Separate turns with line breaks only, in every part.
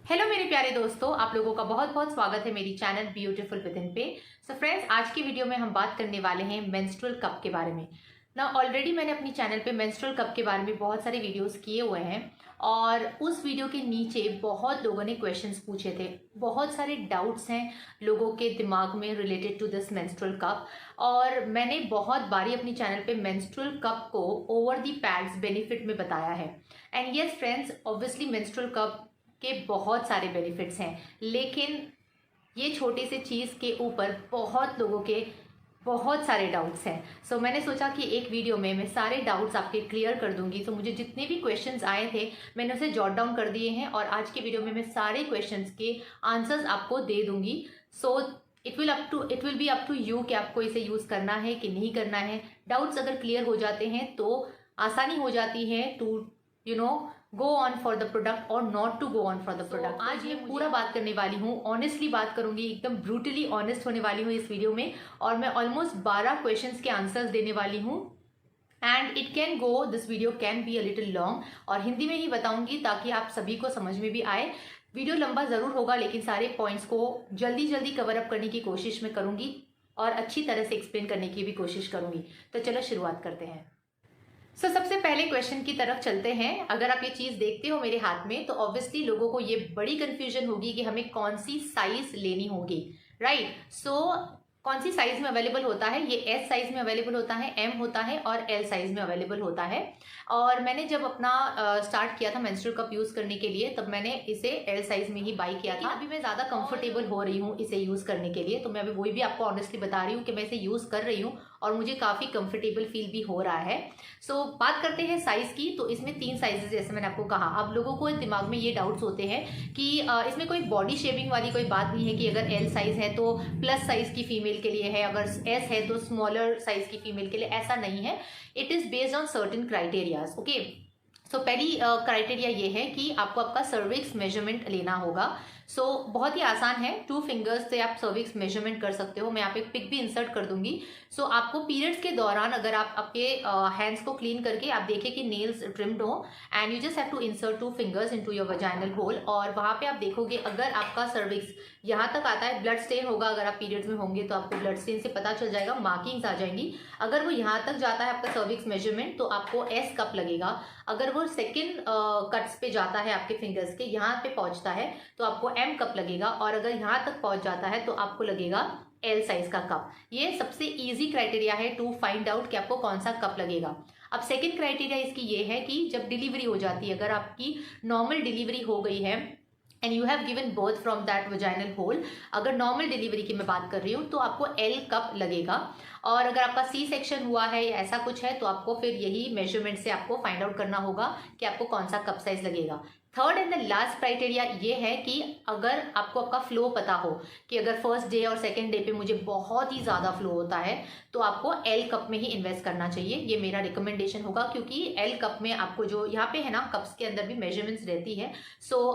Hello मेरे प्यारे दोस्तों, आप लोगों का बहुत बहुत स्वागत है मेरी चैनल ब्यूटीफुल विदिन पे। सो फ्रेंड्स, आज की वीडियो में हम बात करने वाले हैं मेंस्ट्रुअल कप के बारे में। ना ऑलरेडी मैंने अपनी चैनल पे मेंस्ट्रुअल कप के बारे में बहुत सारे वीडियोस किए हुए हैं और उस वीडियो के नीचे बहुत लोगों ने क्वेश्चंस पूछे थे। बहुत सारे डाउट्स हैं लोगों के दिमाग में related to this menstrual cup और मैंने बहुत बारी अपनी चैनल पे मेंस्ट्रुअल कप को ओवर दी पैड्स बेनिफिट में बताया है। And yes friends, obviously menstrual cup के बहुत सारे बेनिफिट्स हैं, लेकिन ये छोटी सी चीज़ के ऊपर बहुत लोगों के बहुत सारे डाउट्स हैं। सो मैंने सोचा कि एक वीडियो में मैं सारे डाउट्स आपके क्लियर कर दूंगी। तो मुझे जितने भी क्वेश्चंस आए थे मैंने उसे जॉट डाउन कर दिए हैं और आज के वीडियो में मैं सारे क्वेश्चंस के आंसर्स आपको दे दूंगी। So it will be up to you कि आपको इसे यूज़ करना है कि नहीं करना है। डाउट्स अगर क्लियर हो जाते हैं तो आसानी हो जाती है to go on for the product और not to go on for the product. आज ये पूरा बात करने वाली हूँ, ऑनेस्टली बात करूंगी, एकदम ब्रूटली ऑनेस्ट होने वाली हूँ इस वीडियो में। और मैं ऑलमोस्ट 12 क्वेश्चंस के आंसर्स देने वाली हूँ and it can go, this video can be a little long और हिंदी में ही बताऊंगी ताकि आप सभी को समझ में भी आए। वीडियो लंबा जरूर होगा लेकिन सारे पॉइंट्स को जल्दी जल्दी कवर अप करने की कोशिश मैं करूंगी और अच्छी तरह से एक्सप्लेन करने की भी कोशिश करूंगी। तो चलो शुरुआत करते हैं। सबसे पहले क्वेश्चन की तरफ चलते हैं। अगर आप ये चीज देखते हो मेरे हाथ में तो ऑब्वियसली लोगों को ये बड़ी कंफ्यूजन होगी कि हमें कौन सी साइज लेनी होगी, राइट। कौन सी साइज में अवेलेबल होता है? ये एस साइज में अवेलेबल होता है, एम होता है और एल साइज में अवेलेबल होता है। और मैंने जब अपना स्टार्ट किया था मेंस्ट्रुअल कप यूज करने के लिए तब मैंने इसे एल साइज में ही बाई किया था। अभी मैं ज्यादा कंफर्टेबल हो रही हूँ इसे यूज करने के लिए, तो मैं अभी वही भी आपको ऑनेस्टली बता रही हूँ कि मैं इसे यूज कर रही हूँ और मुझे काफी कंफर्टेबल फील भी हो रहा है। बात करते हैं साइज की। तो इसमें 3 साइजेस जैसे मैंने आपको कहा। अब लोगों को दिमाग में ये डाउट्स होते हैं कि इसमें कोई बॉडी शेपिंग वाली कोई बात नहीं है कि अगर एल साइज है तो प्लस साइज की फीमेल के लिए है, अगर एस है तो स्मॉलर साइज की फीमेल के लिए। ऐसा नहीं है, it is based on certain criterias. Okay, पहली क्राइटेरिया ये है कि आपको आपका सर्विक्स मेजरमेंट लेना होगा। बहुत ही आसान है, 2 फिंगर्स से आप सर्विक्स मेजरमेंट कर सकते हो। मैं यहाँ पे पिक भी इंसर्ट कर दूंगी। आपको पीरियड्स के दौरान अगर आप आपके हैंड्स को क्लीन करके आप देखें कि नेल्स ट्रिम्ड हो and you just have to insert 2 fingers into your vaginal hole और वहां पे आप देखोगे अगर आपका सर्विक्स यहाँ तक आता है, ब्लड स्टेन होगा। अगर आप पीरियड्स में होंगे तो आपको ब्लड स्टेन से पता चल जाएगा, मार्किंग्स आ जाएंगी। अगर वो यहाँ तक जाता है आपका सर्विक्स मेजरमेंट तो आपको एस कप लगेगा। अगर वो सेकेंड कट्स पे जाता है आपके फिंगर्स के यहाँ पे पहुंचता है तो आपको एम कप लगेगा और अगर यहाँ तक पहुंच जाता है तो आपको लगेगा एल साइज का कप। ये सबसे इजी क्राइटेरिया है टू फाइंड आउट कि आपको कौन सा कप लगेगा। अब सेकंड क्राइटेरिया इसकी ये है कि जब डिलीवरी हो जाती है, अगर आपकी नॉर्मल डिलीवरी हो गई है and you have given birth from that vaginal hole, अगर नॉर्मल डिलीवरी की मैं बात कर रही हूँ तो आपको एल कप लगेगा। और अगर आपका सी सेक्शन हुआ है या ऐसा कुछ है तो आपको फिर यही मेजरमेंट से आपको फाइंड आउट करना होगा कि आपको कौन सा कप साइज लगेगा। Third and the last criteria ये है कि अगर आपको आपका फ्लो पता हो कि अगर फर्स्ट डे और सेकंड डे पे मुझे बहुत ही ज़्यादा फ्लो होता है तो आपको एल कप में ही इन्वेस्ट करना चाहिए। ये मेरा रिकमेंडेशन होगा क्योंकि एल कप में आपको जो यहाँ पे है ना, कप्स के अंदर भी मेजरमेंट्स रहती है।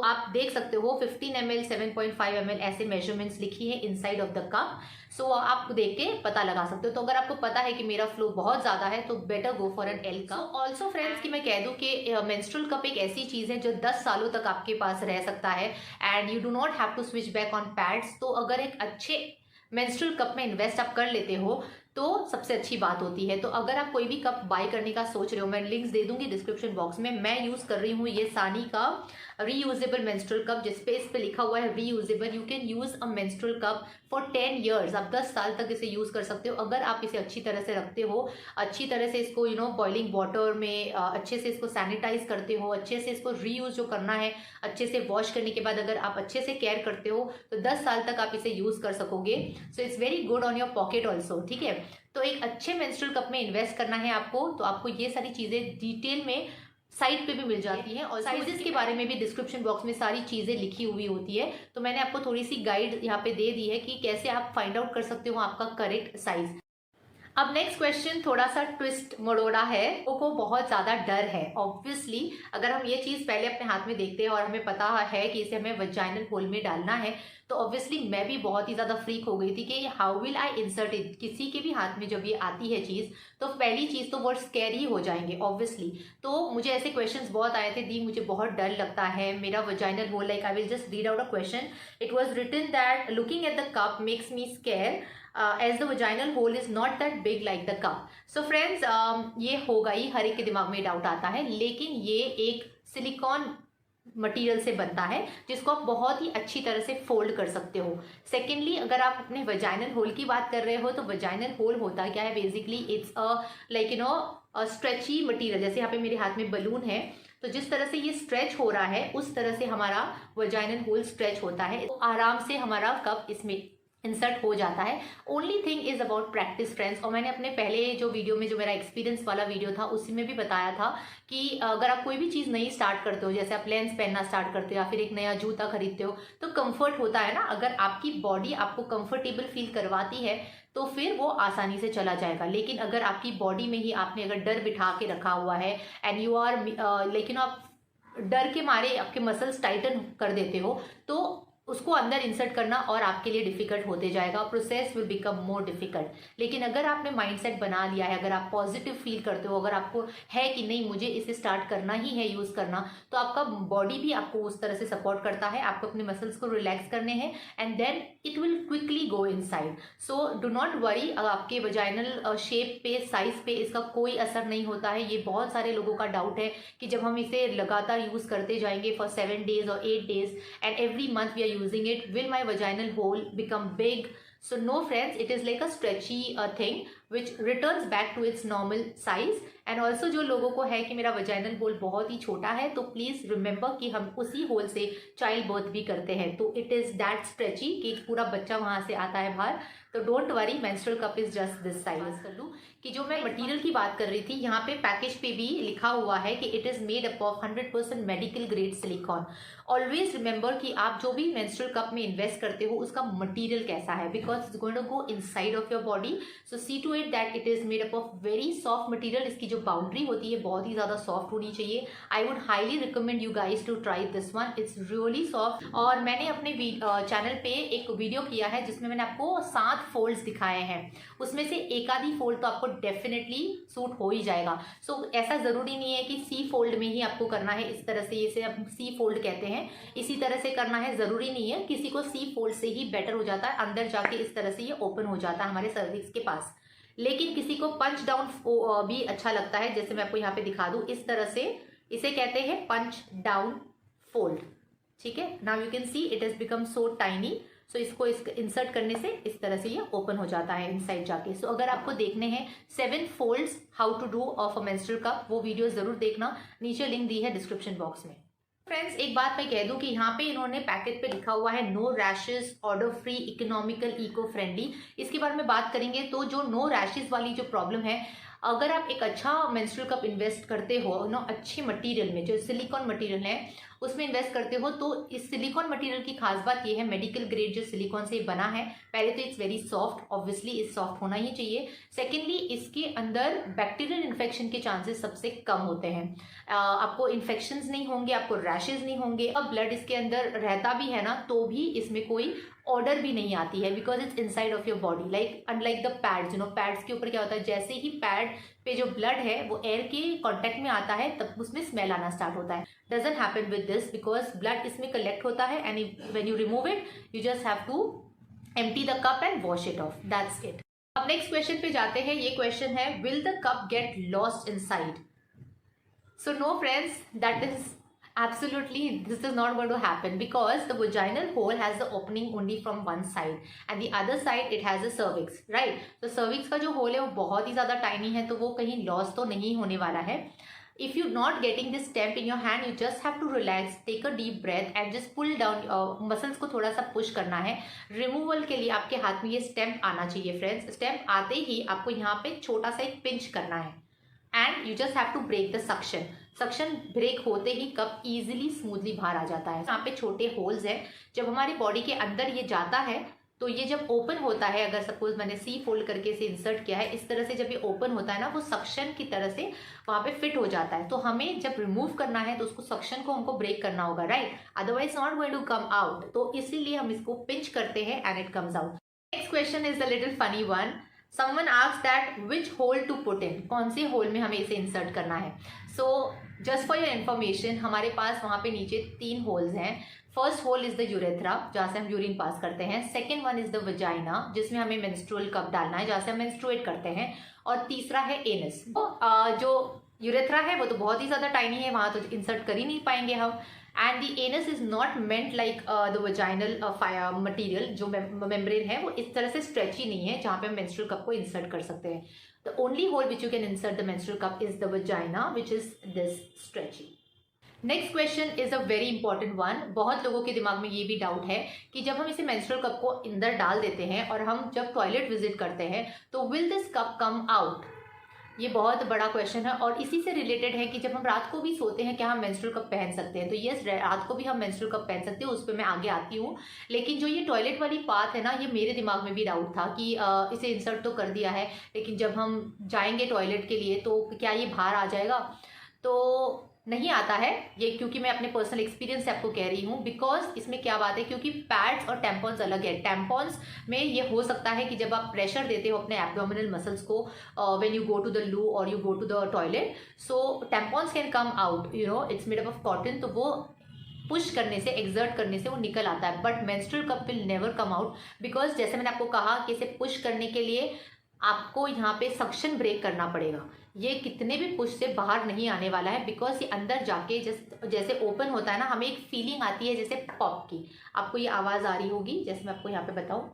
आप देख सकते हो 15 ml 7.5 ml ऐसे मेजरमेंट्स लिखी है इनसाइड ऑफ द कप। आप देख के पता लगा सकते हो। तो अगर आपको पता है कि मेरा फ्लो बहुत ज्यादा है तो better go for an L cup. Also friends कि मैं कह दूं कि मेंस्ट्रुअल कप एक ऐसी चीज है जो 10 सालों तक आपके पास रह सकता है and you do not have to switch back on pads. तो अगर एक अच्छे मेंस्ट्रुअल कप में इन्वेस्ट आप कर लेते हो तो सबसे अच्छी बात होती है। तो अगर आप कोई भी कप बाय करने का सोच रहे हो, मैं लिंक्स दे दूंगी डिस्क्रिप्शन बॉक्स में। मैं यूज कर रही हूँ ये सानी का रीयूजेबल मेंस्ट्रुअल कप जिसपे इस पे लिखा हुआ है reusable. You can use a menstrual cup for 10 years. आप 10 साल तक इसे यूज कर सकते हो अगर आप इसे अच्छी तरह से रखते हो, अच्छी तरह से इसको बॉइलिंग वाटर में अच्छे से इसको सैनिटाइज करते हो, अच्छे से इसको रीयूज जो करना है, अच्छे से वॉश करने के बाद अगर आप अच्छे से केयर करते हो तो 10 साल तक आप इसे यूज कर सकोगे। It's very good on your pocket also, ठीक है। तो एक अच्छे मेंस्ट्रुअल कप में इन्वेस्ट करना है आपको तो आपको ये सारी चीजें डिटेल में साइट पे भी मिल जाती है और साइजेस के बारे में भी डिस्क्रिप्शन बॉक्स में सारी चीजें लिखी हुई होती है। तो मैंने आपको थोड़ी सी गाइड यहाँ पे दे दी है कि कैसे आप फाइंड आउट कर सकते हो आपका करेक्ट साइज। अब नेक्स्ट क्वेश्चन थोड़ा सा ट्विस्ट मरोड़ा है, को बहुत ज़्यादा डर है। ऑब्वियसली अगर हम ये चीज़ पहले अपने हाथ में देखते हैं और हमें पता है कि इसे हमें वजाइनल होल में डालना है, तो ऑब्वियसली मैं भी बहुत ही ज़्यादा फ्रीक हो गई थी कि how will I insert it. किसी के भी हाथ में जब ये आती है चीज़, तो पहली चीज़ तो बहुत स्कैरी हो जाएंगे ऑब्वियसली। तो मुझे ऐसे क्वेश्चंस बहुत आए थे, दी मुझे बहुत डर लगता है मेरा vaginal hole, like I will just read out a question. It was written that looking at the cup makes me scare as the vaginal hole is not that big like the cup. So friends, ये होगा ही, हर एक के दिमाग में doubt आता है, लेकिन ये एक सिलिकॉन मटेरियल से बनता है जिसको आप बहुत ही अच्छी तरह से फोल्ड कर सकते हो। सेकेंडली, अगर आप अपने वजाइनल होल की बात कर रहे हो, तो वजाइनल होल होता क्या है basically, it's like you know stretchy material. जैसे यहाँ पे मेरे हाथ में बलून है, तो जिस तरह से ये स्ट्रेच हो रहा है उस तरह से हमारा वजाइनल होल स्ट्रेच होता है, तो आराम से हमारा कप इसमें इंसर्ट हो जाता है। Only thing is about practice friends. और मैंने अपने पहले जो वीडियो में, जो मेरा एक्सपीरियंस वाला वीडियो था, उसी में भी बताया था कि अगर आप कोई भी चीज़ नई स्टार्ट करते हो, जैसे आप लेंस पहनना स्टार्ट करते हो या फिर एक नया जूता खरीदते हो, तो कंफर्ट होता है ना। अगर आपकी बॉडी आपको कंफर्टेबल फील करवाती है तो फिर वो आसानी से चला जाएगा। लेकिन अगर आपकी बॉडी में ही आपने अगर डर बिठा के रखा हुआ है एंड यू आर लेकिन आप डर के मारे आपके मसल्स टाइटन कर देते हो, तो उसको अंदर इंसर्ट करना और आपके लिए डिफिकल्ट होते जाएगा, process will become more difficult. लेकिन अगर आपने माइंडसेट बना लिया है, अगर आप पॉजिटिव फील करते हो, अगर आपको है कि नहीं मुझे इसे स्टार्ट करना ही है यूज़ करना, तो आपका बॉडी भी आपको उस तरह से सपोर्ट करता है। आपको अपने मसल्स को रिलैक्स करने हैं and then it will quickly go inside. So do not worry, आपके वजाइनल शेप पे, साइज पे इसका कोई असर नहीं होता है। ये बहुत सारे लोगों का डाउट है कि जब हम इसे लगातार यूज़ करते जाएंगे फॉर 7 days और 8 days and every month we are using it, will my vaginal hole become big? So no friends, it is like a stretchy thing which returns back to its normal size. And also जो लोगों को है कि मेरा vaginal whole बहुत ही छोटा है, तो प्लीज रिमेंबर कि हम उसी होल से चाइल्ड बर्थ भी करते हैं, तो इट इज दैट स्ट्रेची कि पूरा बच्चा वहां से आता है बाहर। तो don't worry, menstrual cup is just this size. कर लूँ कि जो मैं मटेरियल की बात कर रही थी, यहाँ पे पैकेज पे भी लिखा हुआ है कि it is made up of 100% medical grade silicone. Always remember कि आप जो भी मेंस्ट्रुअल कप में इन्वेस्ट करते हो उसका मटेरियल कैसा है, because it's going to go inside of your body. So see to it that it is made up of very soft material. इसकी जो बाउंड्री होती है बहुत ही ज्यादा सॉफ्ट होनी चाहिए। I would highly recommend you guys to try this one, it's really soft. और मैंने अपने चैनल पे एक वीडियो किया है जिसमें मैंने आपको 7 फोल्ड्स दिखाए हैं, उसमें से एक आधी फोल्ड तो आपको डेफिनेटली सूट हो ही जाएगा। सो ऐसा जरूरी नहीं है कि सी फोल्ड में ही आपको करना है, इस तरह से, इसे हम सी फोल्ड कहते हैं, इसी तरह से करना है, जरूरी नहीं है। किसी को सी फोल्ड से ही बेटर हो जाता है, अंदर जाके इस तरह से ये ओपन हो जाता है हमारे सर्विक्स के पास। लेकिन किसी को पंच डाउन भी अच्छा लगता है, जैसे मैं आपको यहाँ पे दिखा दूं, इस तरह से, इसे कहते हैं पंच डाउन फोल्ड। ठीक है, now you can see it has become so tiny. So इसको इंसर्ट करने से इस तरह से ये ओपन हो जाता है इनसाइड जाके। सो अगर आपको देखने हैं 7 folds how to do of a menstrual cup, वो वीडियो जरूर देखना, नीचे लिंक दी है डिस्क्रिप्शन बॉक्स में। फ्रेंड्स, एक बात मैं कह दूं कि यहाँ पे इन्होंने पैकेट पे लिखा हुआ है no rashes, odour free, economical, eco friendly. इसके बारे में बात करेंगे तो जो नो रैशेस वाली जो प्रॉब्लम है, अगर आप एक अच्छा मेंस्ट्रुअल कप इन्वेस्ट करते हो ना अच्छी मटेरियल में, जो सिलिकॉन मटेरियल है उसमें इन्वेस्ट करते हो, तो इस सिलिकॉन मटेरियल की खास बात ये है, मेडिकल ग्रेड जो सिलिकॉन से बना है, पहले तो इट्स वेरी सॉफ्ट, ऑब्वियसली इस सॉफ्ट होना ही चाहिए। सेकेंडली, इसके अंदर बैक्टीरियल इन्फेक्शन के चांसेस सबसे कम होते हैं। आपको इन्फेक्शंस नहीं होंगे, आपको रैशेज नहीं होंगे। अब ब्लड इसके अंदर रहता भी है ना, तो भी इसमें कोई ऑर्डर भी नहीं आती है, because it's inside of your body, like unlike the pads. You know, pads के ऊपर क्या होता है, जैसे ही पैड पे जो ब्लड है वो एयर के कांटेक्ट में आता है, तब उसमें स्मेल आना स्टार्ट होता है। Doesn't happen with this, because blood इसमें कलेक्ट होता है and when you remove it you just have to empty the cup and wash it off, that's it. अब नेक्स्ट क्वेश्चन पे जाते हैं। ये क्वेश्चन है, will the cup get lost inside? So no friends, that is absolutely, this is not going to happen, because the vaginal hole has the opening only from one side and the other side it has a cervix, right? तो cervix का जो hole है वो बहुत ही ज़्यादा tiny है, तो वो कहीं lost तो नहीं होने वाला है। If you're not getting this stamp in your hand, you just have to relax, take a deep breath and just pull down muscles को थोड़ा सा push करना है। रिमूवल के लिए आपके हाथ में ये स्टेम्प आना चाहिए फ्रेंड्स। स्टेम्प आते ही आपको यहाँ पे छोटा सा एक पिंच करना है and you just have to break the suction. Suction break होते ही कप इजीली स्मूथली बाहर आ जाता है। यहाँ पे छोटे होल्स हैं, जब हमारी बॉडी के अंदर ये जाता है तो ये जब ओपन होता है, अगर सपोज मैंने सी फोल्ड करके इसे इंसर्ट किया है, इस तरह से जब ये ओपन होता है ना, वो सक्शन की तरह से वहां पे फिट हो जाता है। तो हमें जब रिमूव करना है तो उसको सक्शन को हमको ब्रेक करना होगा, right, otherwise not going to come out. तो इसीलिए हम इसको पिंच करते हैं and it comes out. Next question is the little funny one. Someone asks that which hole to put in, कौन से होल में हमें इसे इंसर्ट करना है। So just for your information, हमारे पास वहां पे नीचे 3 होल्स हैं। First hole is the urethra, जहाँ से हम यूरिन पास करते हैं। Second one is the vagina, जिसमें हमें मेंस्ट्रुअल कप डालना है, जहाँ से हम मेंस्ट्रुएट करते हैं। और तीसरा है एनस। जो यूरेथ्रा है वो तो बहुत ही ज्यादा टाइनी है, वहां तो इंसर्ट कर ही नहीं पाएंगे हम। And the anus is not meant like the vaginal material, जो मेम्ब्रेन है वो इस तरह से स्ट्रेची नहीं है जहाँ पे हम मेंस्ट्रुअल कप को इंसर्ट कर सकते हैं। The only hole which you can insert the menstrual cup is the vagina, which is this stretchy. Next question is a very important one. बहुत लोगों के दिमाग में ये भी डाउट है कि जब हम इसे मेंस्ट्रुअल कप को अंदर डाल देते हैं और हम जब टॉयलेट विजिट करते हैं तो will this cup come out. ये बहुत बड़ा क्वेश्चन है और इसी से रिलेटेड है कि जब हम रात को भी सोते हैं क्या हम मेंस्ट्रुअल कप पहन सकते हैं। तो यस, रात को भी हम मेंस्ट्रुअल कप पहन सकते हैं, उस पर मैं आगे आती हूँ। लेकिन जो ये टॉयलेट वाली बात है ना, ये मेरे दिमाग में भी डाउट था कि इसे इंसर्ट तो कर दिया है, लेकिन जब हम जाएंगे टॉयलेट के लिए तो क्या ये बाहर आ जाएगा। तो नहीं आता है ये, क्योंकि मैं अपने पर्सनल एक्सपीरियंस से आपको कह रही हूँ। बिकॉज इसमें क्या बात है, क्योंकि पैड्स और टैम्पॉन्स अलग है। टैम्पॉन्स में ये हो सकता है कि जब आप प्रेशर देते हो अपने एब्डोमिनल मसल्स को when you go to the loo और you go to the toilet, so tampons can come out, you know, it's made up of cotton, तो वो पुश करने से, एक्सर्ट करने से वो निकल आता है। But menstrual cup will never come out, because जैसे मैंने आपको कहा कि इसे पुश करने के लिए आपको यहाँ पे सक्शन ब्रेक करना पड़ेगा। ये कितने भी पुश से बाहर नहीं आने वाला है, बिकॉज ये अंदर जाके जैसे ओपन होता है ना, हमें एक फीलिंग आती है जैसे पॉप की। आपको ये आवाज़ आ रही होगी, जैसे मैं आपको यहाँ पे बताऊँ,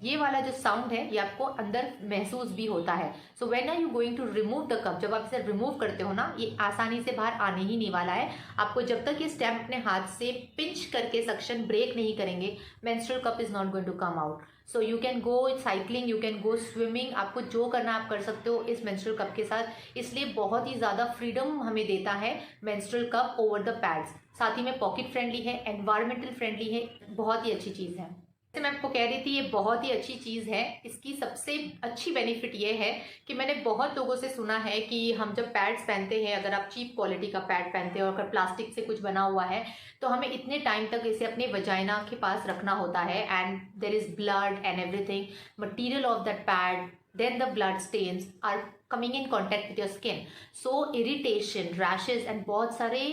ये वाला जो साउंड है ये आपको अंदर महसूस भी होता है। So when are you going to remove the cup, जब आप इसे रिमूव करते हो ना, ये आसानी से बाहर आने ही नहीं वाला है। आपको जब तक ये स्टेम अपने हाथ से पिंच करके सक्शन ब्रेक नहीं करेंगे, menstrual cup is not going to come out. So you can go cycling, you can go swimming, आपको जो करना आप कर सकते हो इस मेंस्ट्रुअल कप के साथ। इसलिए बहुत ही ज़्यादा फ्रीडम हमें देता है menstrual cup over the pads. साथ ही में पॉकेट फ्रेंडली है, एनवायरमेंटल फ्रेंडली है, बहुत ही अच्छी चीज़ है। जैसे मैं आपको कह रही थी, ये बहुत ही अच्छी चीज़ है। इसकी सबसे अच्छी बेनिफिट ये है कि मैंने बहुत लोगों से सुना है कि हम जब पैड्स पहनते हैं, अगर आप चीप क्वालिटी का पैड पहनते हो और अगर प्लास्टिक से कुछ बना हुआ है, तो हमें इतने टाइम तक इसे अपने वजाइना के पास रखना होता है, and there is blood and everything, material of that pad, then the blood stains are coming in contact with your skin, so irritation, rashes and बहुत सारे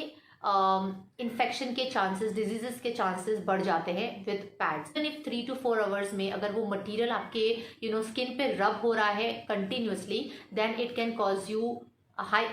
इन्फेक्शन के चांसेस, डिजीजेस के चांसेस बढ़ जाते हैं with pads. If 3 to 4 hours में अगर वो मटेरियल आपके स्किन पे रब हो रहा है continuously, then it can cause you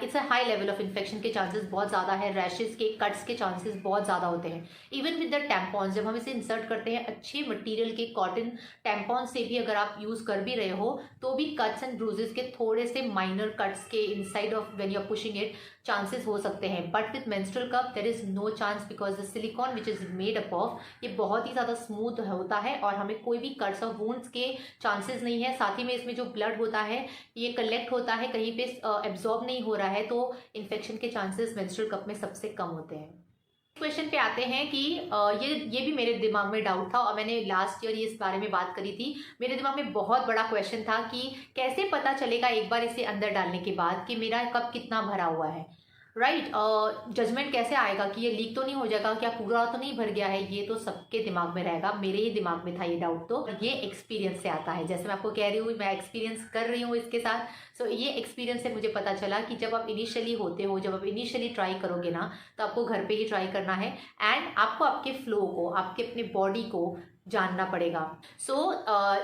it's a high level of infection के चांसेस बहुत ज़्यादा है। रैशेस के, कट्स के चांसेस बहुत ज़्यादा होते हैं। इवन विद द टैम्पॉन्स, जब हम इसे इंसर्ट करते हैं अच्छे मटेरियल के कॉटन टैम्पॉन्स से भी अगर आप यूज़ कर भी रहे हो, तो भी कट्स एंड ब्रूजेस के थोड़े से माइनर कट्स के inside of when you are pushing it chances हो सकते हैं। But with menstrual cup there is no chance, because the silicone which is made up of, ये बहुत ही ज़्यादा स्मूथ होता है और हमें कोई भी कट्स और वुंड्स के चांसेस नहीं है। साथ ही में इसमें जो ब्लड होता है ये कलेक्ट होता है, कहीं पे एब्जॉर्ब नहीं हो रहा है, तो इन्फेक्शन के चांसेस मेंस्ट्रुअल कप में सबसे कम होते हैं। क्वेश्चन पे आते हैं कि ये भी मेरे दिमाग में डाउट था और मैंने लास्ट ईयर ये इस बारे में बात करी थी। मेरे दिमाग में बहुत बड़ा क्वेश्चन था कि कैसे पता चलेगा एक बार इसे अंदर डालने के बाद कि मेरा कप कितना भरा हुआ है, राइट। जजमेंट कैसे आएगा कि ये लीक तो नहीं हो जाएगा, क्या पूरा तो नहीं भर गया है। ये तो सबके दिमाग में रहेगा, मेरे ही दिमाग में था ये डाउट। तो ये एक्सपीरियंस से आता है, जैसे मैं आपको कह रही हूँ, मैं एक्सपीरियंस कर रही हूँ इसके साथ। सो ये एक्सपीरियंस से मुझे पता चला कि जब आप इनिशियली होते हो, जब आप इनिशियली ट्राई करोगे ना, तो आपको घर पे ही ट्राई करना है एंड आपको आपके फ्लो को, आपके अपने बॉडी को जानना पड़ेगा। So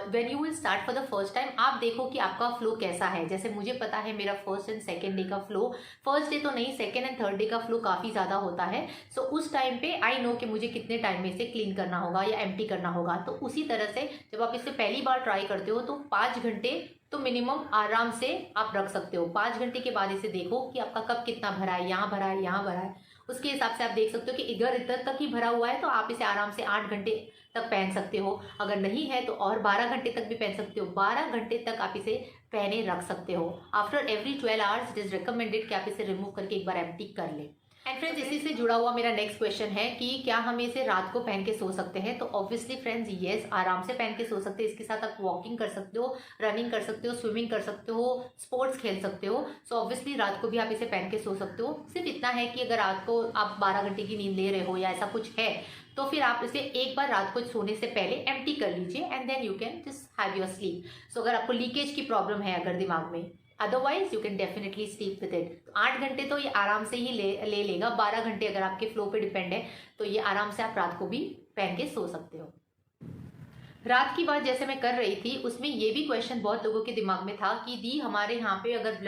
when you will start for the first time, आप देखो कि आपका फ्लो कैसा है। जैसे मुझे पता है मेरा फर्स्ट एंड सेकेंड डे का फ्लो, फर्स्ट डे तो नहीं, सेकेंड एंड थर्ड डे का फ्लो काफ़ी ज़्यादा होता है। सो उस टाइम पे आई नो कि मुझे कितने टाइम में इसे क्लीन करना होगा या एम्प्टी करना होगा। तो उसी तरह से जब आप इसे पहली बार ट्राई करते हो तो 5 घंटे तो मिनिमम आराम से आप रख सकते हो। 5 घंटे के बाद इसे देखो कि आपका कप कितना भरा है, यहाँ भरा है, यहाँ भरा है। उसके हिसाब से आप देख सकते हो कि इधर तक ही भरा हुआ है, तो आप इसे आराम से 8 घंटे तक पहन सकते हो। अगर नहीं है तो और 12 घंटे तक भी पहन सकते हो। 12 घंटे तक आप इसे पहने रख सकते हो। After every 12 hours it is recommended कि आप इसे रिमूव करके एक बार एम्प्टी कर लें। एंड फ्रेंड्स, इसी से जुड़ा हुआ मेरा नेक्स्ट क्वेश्चन है कि क्या हम इसे रात को पहन के सो सकते हैं? तो ऑब्वियसली फ्रेंड्स येस, आराम से पहन के सो सकते हैं। इसके साथ आप वॉकिंग कर सकते हो, रनिंग कर सकते हो, स्विमिंग कर सकते हो, स्पोर्ट्स खेल सकते हो। सो ऑब्वियसली रात को भी आप इसे पहन के सो सकते हो। सिर्फ इतना है कि अगर रात को आप 12 घंटे की नींद ले रहे हो या ऐसा कुछ है, तो फिर आप इसे एक बार रात को सोने से पहले एम्प्टी कर लीजिए and then you can just have your sleep. So अगर आपको लीकेज की प्रॉब्लम है अगर दिमाग में, otherwise you can definitely sleep with it. तो 8 घंटे तो ये आराम से ही ले लेगा। 12 घंटे अगर आपके फ्लो पे डिपेंड है तो ये आराम से आप रात को भी पहन के सो सकते हो। रात की बात जैसे मैं कर रही थी, उसमें ये भी क्वेश्चन बहुत लोगों के दिमाग में था कि दी हमारे यहाँ पे अगर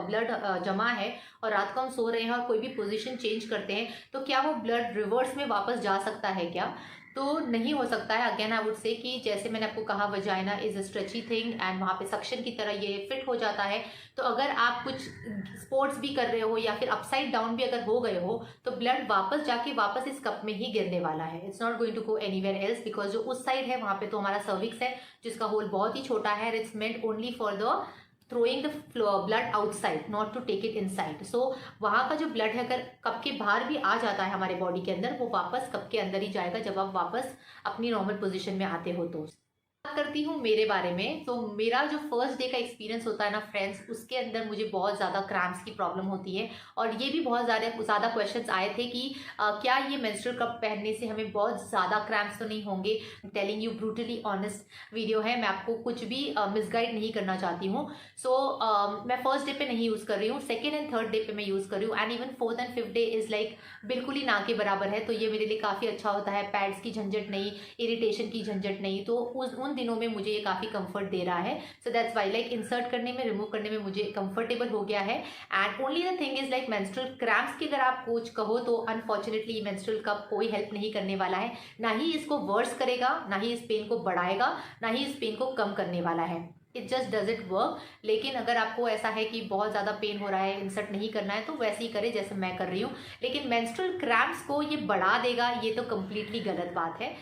ब्लड जमा है और रात को हम सो रहे हैं और कोई भी पोजीशन चेंज करते हैं तो क्या वो ब्लड रिवर्स में वापस जा सकता है क्या? तो नहीं हो सकता है। अगेन आई वुड से कि जैसे मैंने आपको कहा vagina is a stretchy thing and वहाँ पे सक्शन की तरह ये फिट हो जाता है। तो अगर आप कुछ स्पोर्ट्स भी कर रहे हो या फिर अपसाइड डाउन भी अगर हो गए हो तो ब्लड वापस जाके वापस इस कप में ही गिरने वाला है। It's not going to go anywhere else, because जो उस साइड है वहाँ पे तो हमारा सर्विक्स है जिसका होल बहुत ही छोटा है। It's meant only for the throwing the blood outside, not to take it inside. So वहाँ का जो ब्लड है अगर कप के बाहर भी आ जाता है हमारे बॉडी के अंदर, वो वापस कप के अंदर ही जाएगा जब आप वापस अपनी नॉर्मल पोजीशन में आते हो। तो बात करती हूँ मेरे बारे में, तो मेरा जो फर्स्ट डे का एक्सपीरियंस होता है ना फ्रेंड्स, उसके अंदर मुझे बहुत ज़्यादा क्रैम्प्स की प्रॉब्लम होती है। और ये भी बहुत ज़्यादा क्वेश्चंस आए थे कि क्या ये मेंस्ट्रुअल कप पहनने से हमें बहुत ज़्यादा क्रैम्प्स तो नहीं होंगे? Telling you brutally honest video है, मैं आपको कुछ भी मिसगाइड नहीं करना चाहती हूँ। सो मैं फर्स्ट डे पे नहीं यूज़ कर रही हूँ, सेकेंड एंड थर्ड डे पे मैं यूज़ कर रही हूँ, and even fourth and fifth day is like बिल्कुल ही ना के बराबर है। तो ये मेरे लिए काफ़ी अच्छा होता है। पैड्स की झंझट नहीं, इरिटेशन की झंझट नहीं, तो उन दिनों में मुझे ये काफ़ी कंफर्ट दे रहा है। सो दैट्स वाई लाइक इंसर्ट करने में, रिमूव करने में मुझे कंफर्टेबल हो गया है। And only the thing is like menstrual cramps की अगर आप कुछ कहो तो अनफॉर्चुनेटली मेंस्ट्रुअल कप कोई हेल्प नहीं करने वाला है, ना ही इसको वर्स करेगा, ना ही इस पेन को बढ़ाएगा, ना ही इस पेन को कम करने वाला है। It just does it work. लेकिन अगर आपको ऐसा है कि बहुत ज़्यादा पेन हो रहा है, इंसर्ट नहीं करना है, तो वैसे ही करें जैसे मैं कर रही हूँ। लेकिन मेंस्ट्रुअल क्रैम्प्स को ये बढ़ा देगा, ये तो कम्प्लीटली गलत बात है।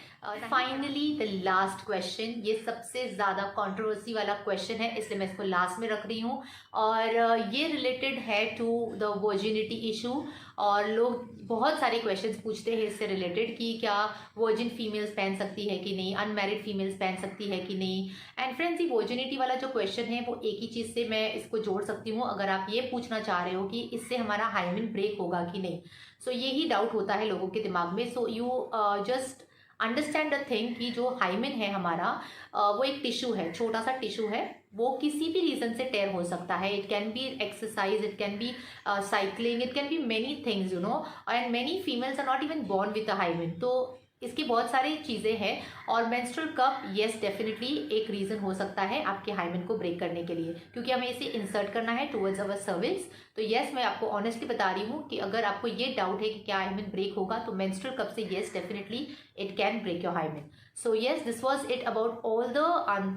फाइनली द लास्ट क्वेश्चन, ये सबसे ज़्यादा कंट्रोवर्सी वाला क्वेश्चन है, इसलिए मैं इसको लास्ट में रख रही हूँ। और ये रिलेटेड है टू द वर्जिनिटी इशू। और लोग बहुत सारे क्वेश्चंस पूछते हैं इससे रिलेटेड कि क्या वर्जिन फीमेल्स पहन सकती है कि नहीं, अनमैरिड फीमेल्स पहन सकती है कि नहीं। एंड फ्रेंड्स, ये वर्जिनिटी वाला जो क्वेश्चन है वो एक ही चीज़ से मैं इसको जोड़ सकती हूँ। अगर आप ये पूछना चाह रहे हो कि इससे हमारा हाइमेन ब्रेक होगा कि नहीं, सो यही डाउट होता है लोगों के दिमाग में। So you just understand the thing कि जो हाइमेन है हमारा, वो एक टिश्यू है, छोटा सा टिश्यू है, वो किसी भी रीज़न से टेयर हो सकता है। It can be exercise, it can be cycling, it can be many things, you know. And many females are not even born with a hymen. तो इसकी बहुत सारी चीज़ें हैं। और मेंस्ट्रुअल कप येस डेफिनेटली एक रीज़न हो सकता है आपके हाइमेन को ब्रेक करने के लिए, क्योंकि हमें इसे इंसर्ट करना है टुवर्ड्स अवर सर्विक्स। तो येस, मैं आपको ऑनेस्टली बता रही हूँ कि अगर आपको ये डाउट है कि क्या हाइमेन ब्रेक होगा, तो मेंस्ट्रुअल कप से yes definitely it can break your hymen. So yes, this was it about all the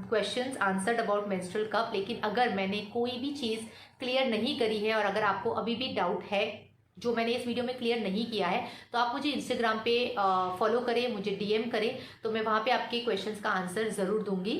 questions answered about menstrual cup. लेकिन अगर मैंने कोई भी चीज़ क्लियर नहीं करी है और अगर आपको अभी भी डाउट है जो मैंने इस वीडियो में क्लियर नहीं किया है, तो आप मुझे इंस्टाग्राम पे फॉलो करें, मुझे डीएम करें, तो मैं वहाँ पे आपके क्वेश्चंस का आंसर ज़रूर दूंगी।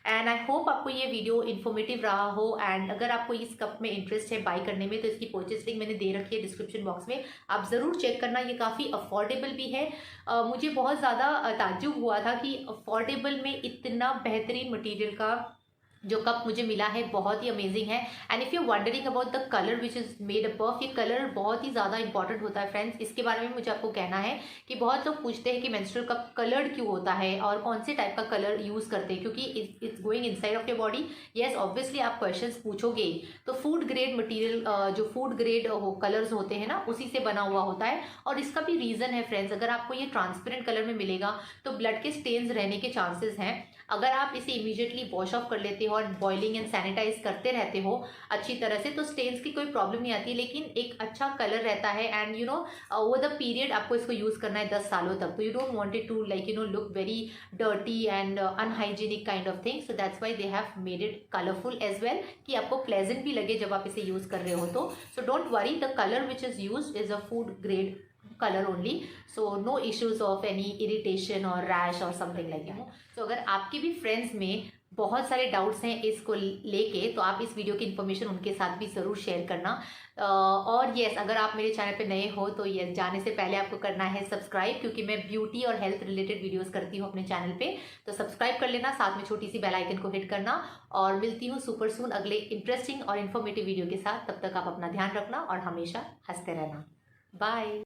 एंड आई होप आपको ये वीडियो इन्फॉर्मेटिव रहा हो। एंड अगर आपको इस कप में इंटरेस्ट है बाय करने में, तो इसकी परचेस लिंक मैंने दे रखी है डिस्क्रिप्शन बॉक्स में, आप ज़रूर चेक करना। ये काफ़ी अफोर्डेबल भी है। मुझे बहुत ज़्यादा ताज्जुब हुआ था कि अफोर्डेबल में इतना बेहतरीन मटीरियल का जो कप मुझे मिला है, बहुत ही अमेजिंग है। And if you wondering about the colour which is made up of, ये कलर बहुत ही ज़्यादा इंपॉर्टेंट होता है फ्रेंड्स। इसके बारे में मुझे आपको कहना है कि बहुत लोग पूछते हैं कि मेंस्ट्रुअल कप कलर्ड क्यों होता है और कौन से टाइप का कलर यूज़ करते हैं, क्योंकि it's going inside of your body. Yes, obviously आप क्वेश्चंस पूछोगे। तो फूड ग्रेड मटीरियल, जो फूड ग्रेड कलर्स होते हैं ना, उसी से बना हुआ होता है। और इसका भी रीज़न है फ्रेंड्स, अगर आपको ये ट्रांसपेरेंट कलर में मिलेगा तो ब्लड के स्टेन्स रहने के चांसेस हैं। अगर आप इसे इमीडिएटली वॉश ऑफ कर लेते हो और बॉइलिंग एंड सैनिटाइज करते रहते हो अच्छी तरह से, तो स्टेन्स की कोई प्रॉब्लम नहीं आती। लेकिन एक अच्छा कलर रहता है। And you know over the period आपको इसको यूज़ करना है 10 सालों तक, तो you don't want it to like look very dirty and unhygienic kind of thing. So that's why they have made it colourful as well, कि आपको pleasant भी लगे जब आप इसे यूज़ कर रहे हो तो। So don't worry, the colour which is use is a food grade color only, so no issues of any irritation or rash or something like that. So अगर आपके भी फ्रेंड्स में बहुत सारे डाउट्स हैं इसको लेके, तो आप इस वीडियो की इन्फॉर्मेशन उनके साथ भी ज़रूर शेयर करना। और यस, अगर आप मेरे चैनल पे नए हो तो यस, जाने से पहले आपको करना है सब्सक्राइब, क्योंकि मैं ब्यूटी और हेल्थ रिलेटेड वीडियोस करती हूँ अपने चैनल पे। तो सब्सक्राइब कर लेना, साथ में छोटी सी बेल आइकन को हिट करना। और मिलती हूँ सुपर सून अगले इंटरेस्टिंग और इन्फॉर्मेटिव वीडियो के साथ। तब तक आप अपना ध्यान रखना और हमेशा हंसते रहना। बाय।